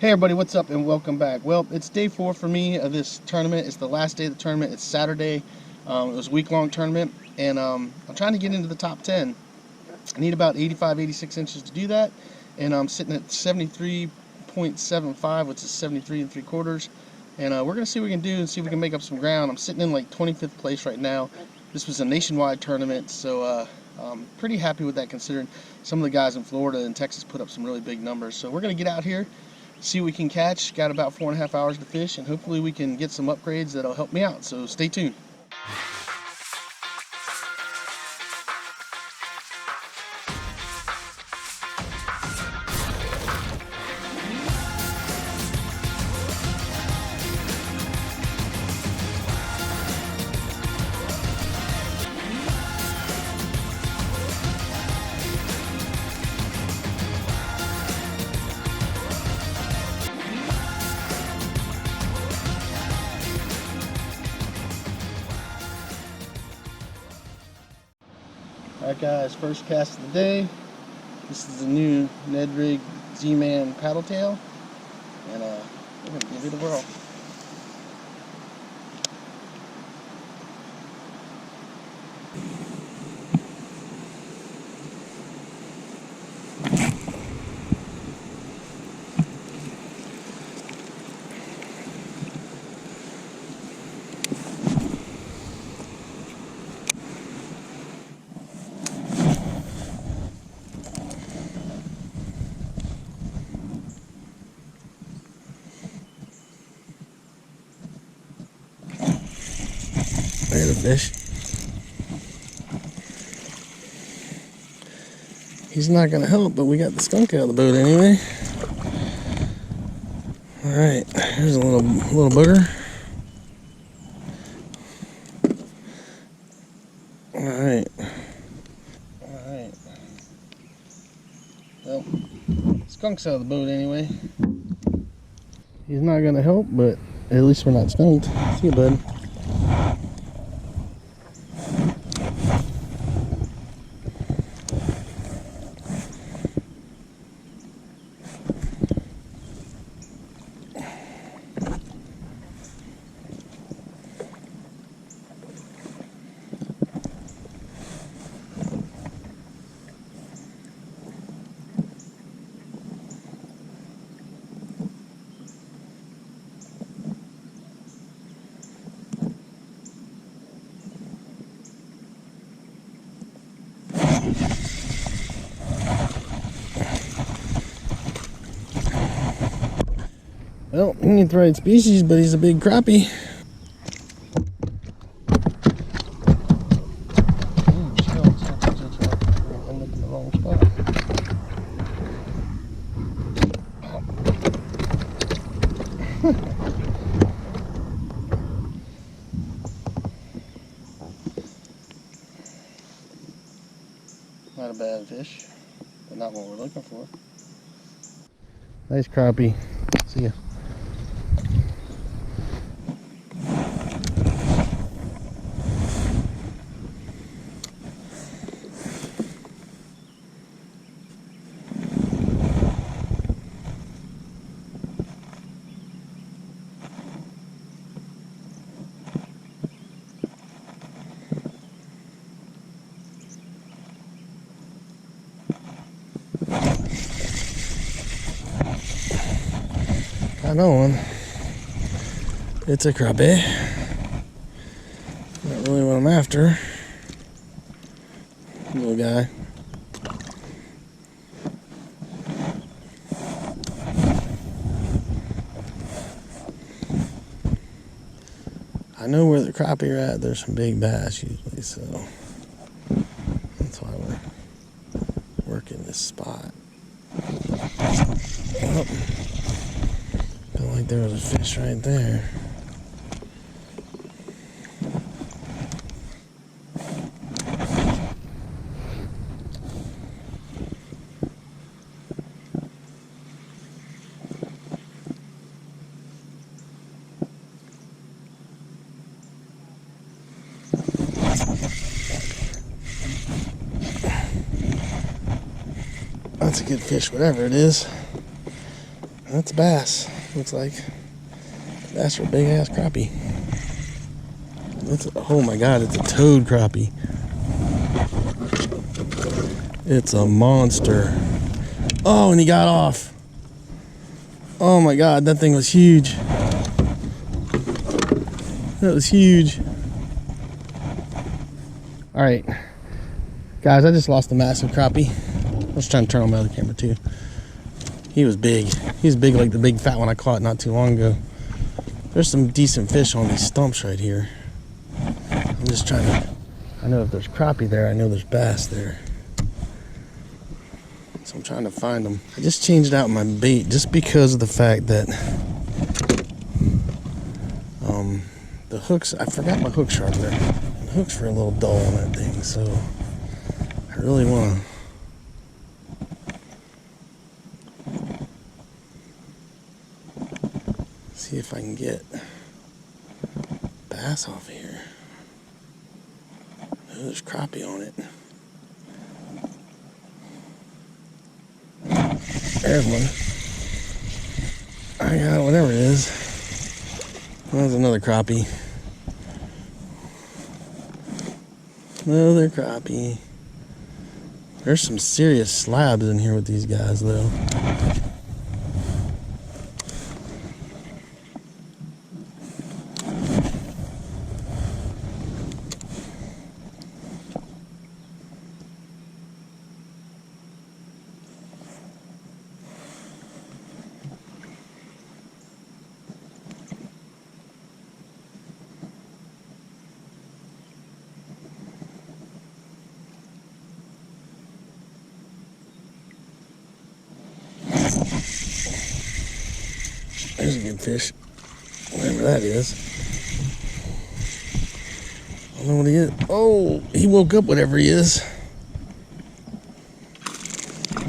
Hey everybody, what's up and welcome back. Well, it's day 4 for me of this tournament. It's the last day of the tournament. It's Saturday. It was a week-long tournament, and I'm trying to get into the top 10. I need about 85, 86 inches to do that, and I'm sitting at 73.75, which is 73 3/4. And we're going to see what we can do and see if we can make up some ground. I'm sitting in like 25th place right now. This was a nationwide tournament, so I'm pretty happy with that considering some of the guys in Florida and Texas put up some really big numbers. So we're going to get out here, see what we can catch. Got about 4.5 hours to fish, and hopefully we can get some upgrades that'll help me out. So stay tuned. Alright guys, first cast of the day. This is the new Ned Rig Z-Man paddle tail, and we're going to give it a whirl. There's a fish. He's not gonna help, but we got the skunk out of the boat anyway. Alright, here's a little booger. Alright. Well, skunk's out of the boat anyway. He's not gonna help, but at least we're not skunked. See you, bud. Well, he ain't the right species, but he's a big crappie. I'm looking in the wrong spot. Not a bad fish, but not what we're looking for. Nice crappie. See ya. I know one. It's a crappie. Not really what I'm after. Little guy. I know where the crappie are at. There's some big bass usually, so that's why we're working this spot. Oh. Felt like there was a fish right there. That's a good fish, whatever it is. That's a bass, looks like. That's a big ass crappie. Oh my god, it's a toad crappie. It's a monster. Oh, and he got off. Oh my god, that thing was huge. That was huge. Alright. Guys, I just lost a massive crappie. I was trying to turn on my other camera too. He was big. He was big like the big fat one I caught not too long ago. There's some decent fish on these stumps right here. I'm just trying to... I know if there's crappie there, I know there's bass there. So I'm trying to find them. I just changed out my bait just because of the fact that the hooks, I forgot my hook sharpener. The hooks were a little dull on that thing, so I really want to see if I can get bass off here. Oh, there's crappie on it. There's one. I got whatever it is. There's another crappie. Another crappie. There's some serious slabs in here with these guys, though. There's a good fish, whatever that is. I don't know what he is. Oh, he woke up, whatever he is.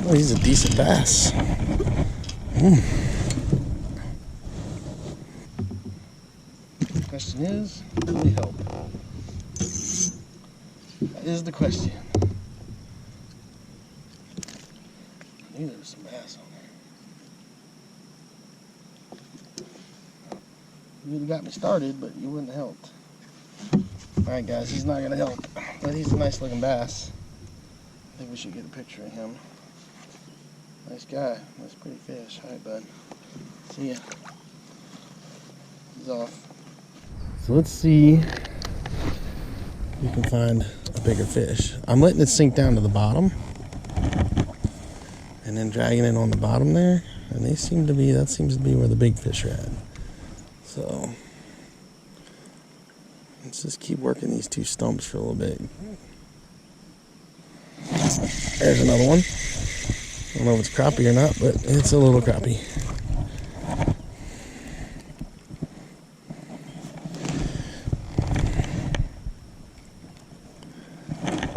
Oh, he's a decent bass. The question is, will he help? That is the question. I knew there was some bass on there. You would have got me started, but you wouldn't have helped. Alright guys, he's not going to help, but he's a nice looking bass. I think we should get a picture of him. Nice guy, nice pretty fish. Alright bud, see ya. He's off. So let's see if we can find a bigger fish. I'm letting it sink down to the bottom and then dragging it on the bottom there, and that seems to be where the big fish are at. So let's just keep working these two stumps for a little bit. There's another one. I don't know if it's crappie or not, but it's a little crappie.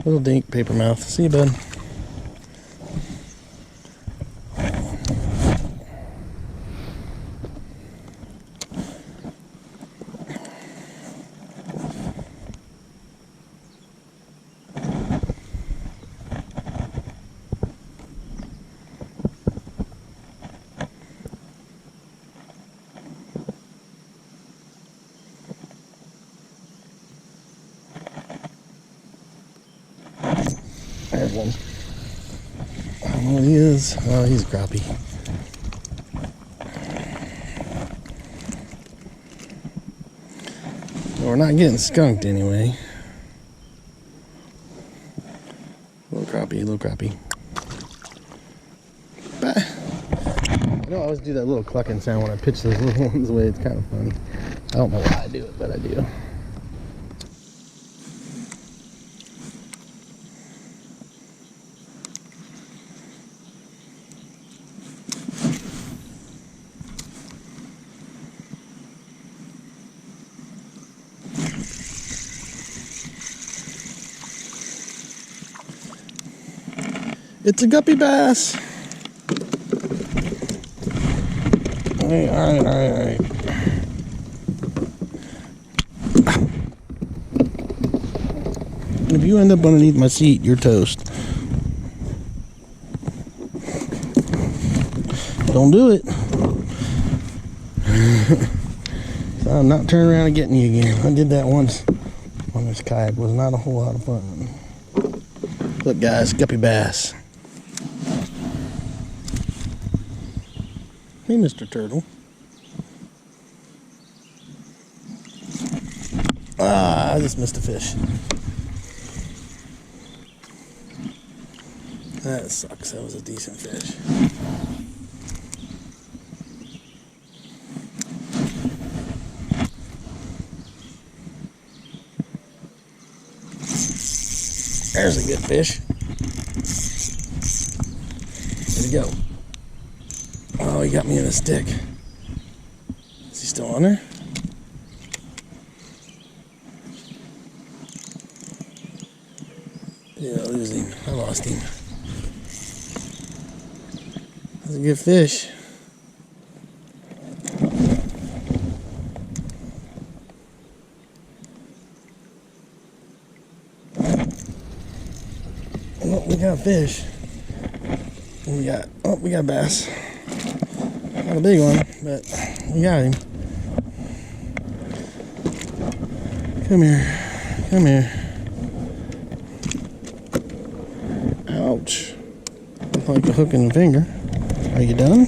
Little dink, paper mouth. See you, bud. There's one. I don't know what he is. Oh, he's a crappie. Well, we're not getting skunked anyway. Little crappie, little crappie. But I know I always do that little clucking sound when I pitch those little ones away. It's kind of funny. I don't know why I do it, but I do. It's a guppy bass. All right. If you end up underneath my seat, you're toast. Don't do it. So I'm not turning around and getting you again. I did that once on this kayak. It was not a whole lot of fun. Look guys, guppy bass. Hey Mr. Turtle. Ah, I just missed a fish. That sucks. That was a decent fish. There's a good fish. Where'd he go? Oh, he got me in a stick. Is he still on there? Yeah, I lose him. I lost him. That's a good fish. Oh, we got a fish. We got a bass. Not a big one, but we got him. Come here. Come here. Ouch. Looked like a hook in the finger. Are you done?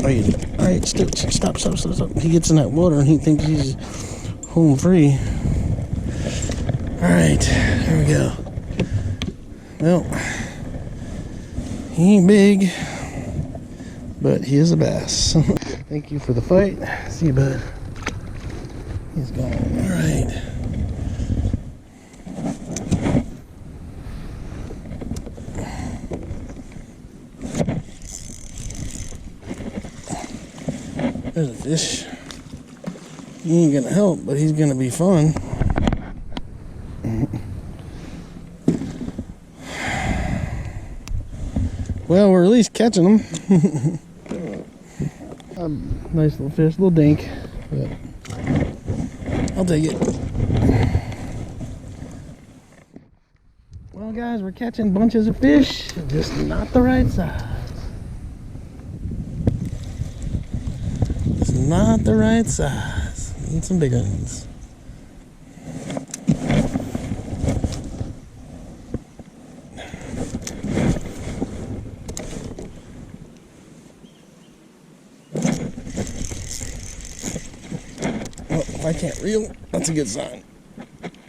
Are you? Alright, stop. He gets in that water and he thinks he's home free. Alright, here we go. Well, he ain't big, but he is a bass. Thank you for the fight. See you, bud. He's gone. Alright. There's a fish. He ain't gonna help, but he's gonna be fun. Well, we're at least catching them. Nice little fish, little dink. But I'll take it. Well, guys, we're catching bunches of fish, just not the right size. It's not the right size. Need some bigger ones. Well, if I can't reel, that's a good sign.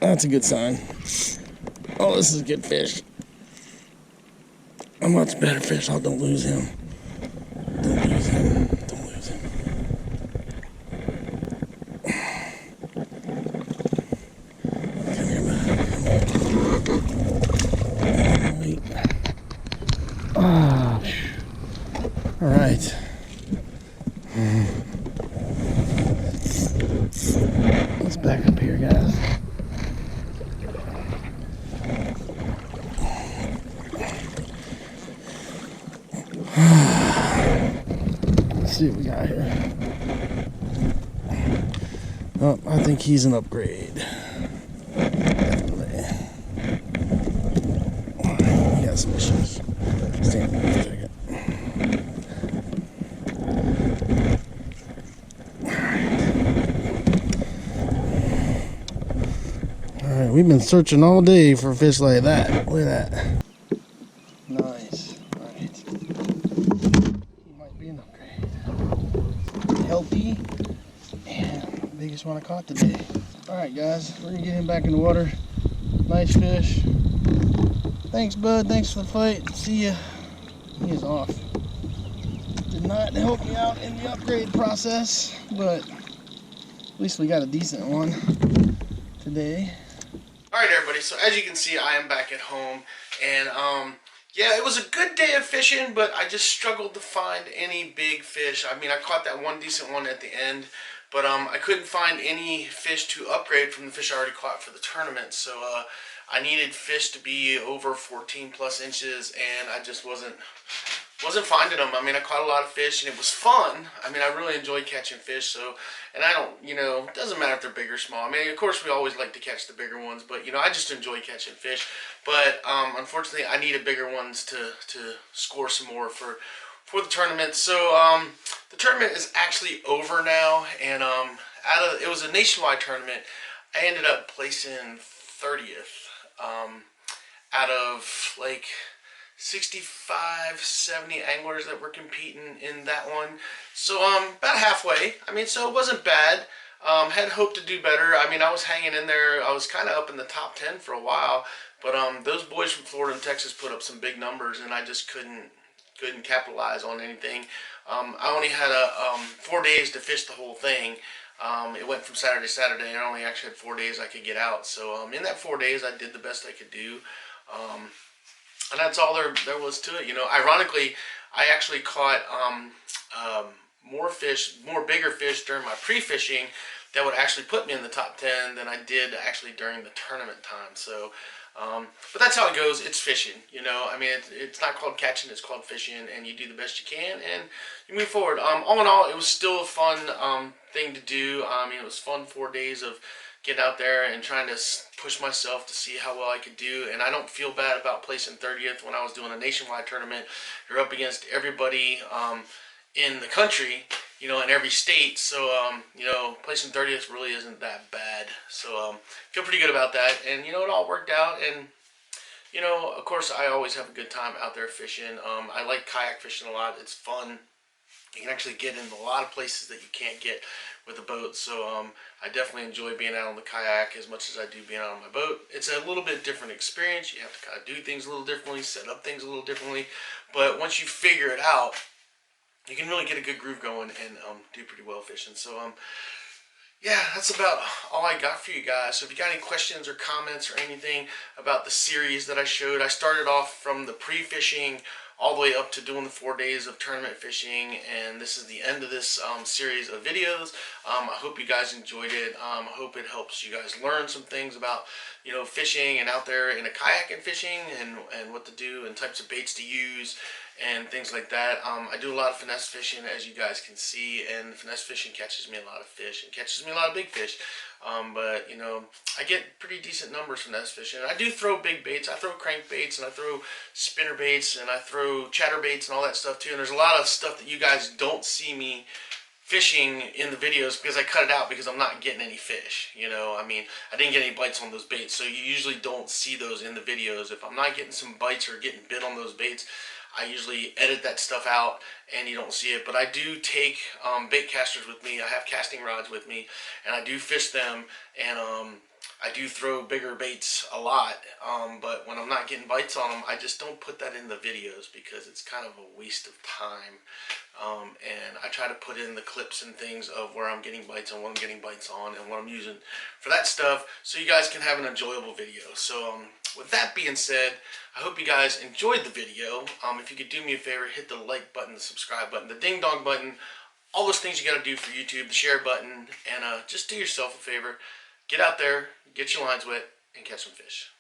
That's a good sign. Oh, this is a good fish. A much better fish. Oh, don't lose him. Don't lose him. Don't lose him. Come here, bud. Wait. Ah. All right. Let's back up here, guys. Let's see what we got here. Oh, I think he's an upgrade. He got some issues. Stand there for a second. Alright, we've been searching all day for fish like that. Look at that. Nice. Alright. He might be an upgrade. Healthy and biggest one I caught today. Alright guys, we're gonna get him back in the water. Nice fish. Thanks bud, thanks for the fight. See ya. He is off. Did not help me out in the upgrade process, but at least we got a decent one today. Alright everybody, so as you can see I am back at home and yeah, it was a good day of fishing, but I just struggled to find any big fish. I mean, I caught that one decent one at the end, but I couldn't find any fish to upgrade from the fish I already caught for the tournament. So I needed fish to be over 14 plus inches, and I just wasn't finding them. I mean, I caught a lot of fish and it was fun. I mean, I really enjoyed catching fish. So, and I don't, it doesn't matter if they're big or small. I mean, of course we always like to catch the bigger ones, but I just enjoy catching fish. But unfortunately I needed bigger ones to score some more for for the tournament. So the tournament is actually over now, and it was a nationwide tournament. I ended up placing 30th out of like 65, 70 anglers that were competing in that one. So about halfway. I mean, so it wasn't bad. Had hoped to do better. I mean, I was hanging in there. I was kind of up in the top 10 for a while, but those boys from Florida and Texas put up some big numbers, and I just couldn't capitalize on anything. I only had 4 days to fish the whole thing. It went from Saturday to Saturday, and I only actually had 4 days I could get out. So in that 4 days, I did the best I could do. And that's all there was to it. You know, ironically, I actually caught more bigger fish during my pre-fishing that would actually put me in the top 10 than I did actually during the tournament time. So, but that's how it goes. It's fishing, you know. I mean, it's not called catching, it's called fishing, and you do the best you can, and you move forward. All in all, it was still a fun thing to do. I mean, it was fun 4 days of getting out there and trying to push myself to see how well I could do. And I don't feel bad about placing 30th when I was doing a nationwide tournament. You're up against everybody in the country, you know, in every state. So, you know, placing 30th really isn't that bad. So, feel pretty good about that. And, you know, it all worked out. And, you know, of course, I always have a good time out there fishing. I like kayak fishing a lot. It's fun. You can actually get into a lot of places that you can't get with a boat. So I definitely enjoy being out on the kayak as much as I do being out on my boat. It's a little bit different experience. You have to kind of do things a little differently, set up things a little differently. But once you figure it out, you can really get a good groove going and do pretty well fishing. So yeah, that's about all I got for you guys. So if you got any questions or comments or anything about the series that I showed, I started off from the pre-fishing all the way up to doing the 4 days of tournament fishing, and this is the end of this series of videos. I hope you guys enjoyed it. I hope it helps you guys learn some things about, you know, fishing and out there in a kayak and fishing, and what to do and types of baits to use and things like that. I do a lot of finesse fishing, as you guys can see, and finesse fishing catches me a lot of fish and catches me a lot of big fish. But, you know, I get pretty decent numbers from finesse fishing. I do throw big baits. I throw crank baits, and I throw spinner baits, and I throw chatter baits and all that stuff too. And there's a lot of stuff that you guys don't see me fishing in the videos because I cut it out because I'm not getting any fish. You know, I mean, I didn't get any bites on those baits, so you usually don't see those in the videos. If I'm not getting some bites or getting bit on those baits, I usually edit that stuff out and you don't see it. But I do take bait casters with me. I have casting rods with me, and I do fish them, and I do throw bigger baits a lot. But when I'm not getting bites on them, I just don't put that in the videos because it's kind of a waste of time. And I try to put in the clips and things of where I'm getting bites on, what I'm getting bites on, and what I'm using for that stuff, so you guys can have an enjoyable video. So with that being said, I hope you guys enjoyed the video. If you could do me a favor, hit the like button, the subscribe button, the ding dong button, all those things you got to do for YouTube, the share button, and just do yourself a favor. Get out there, get your lines wet, and catch some fish.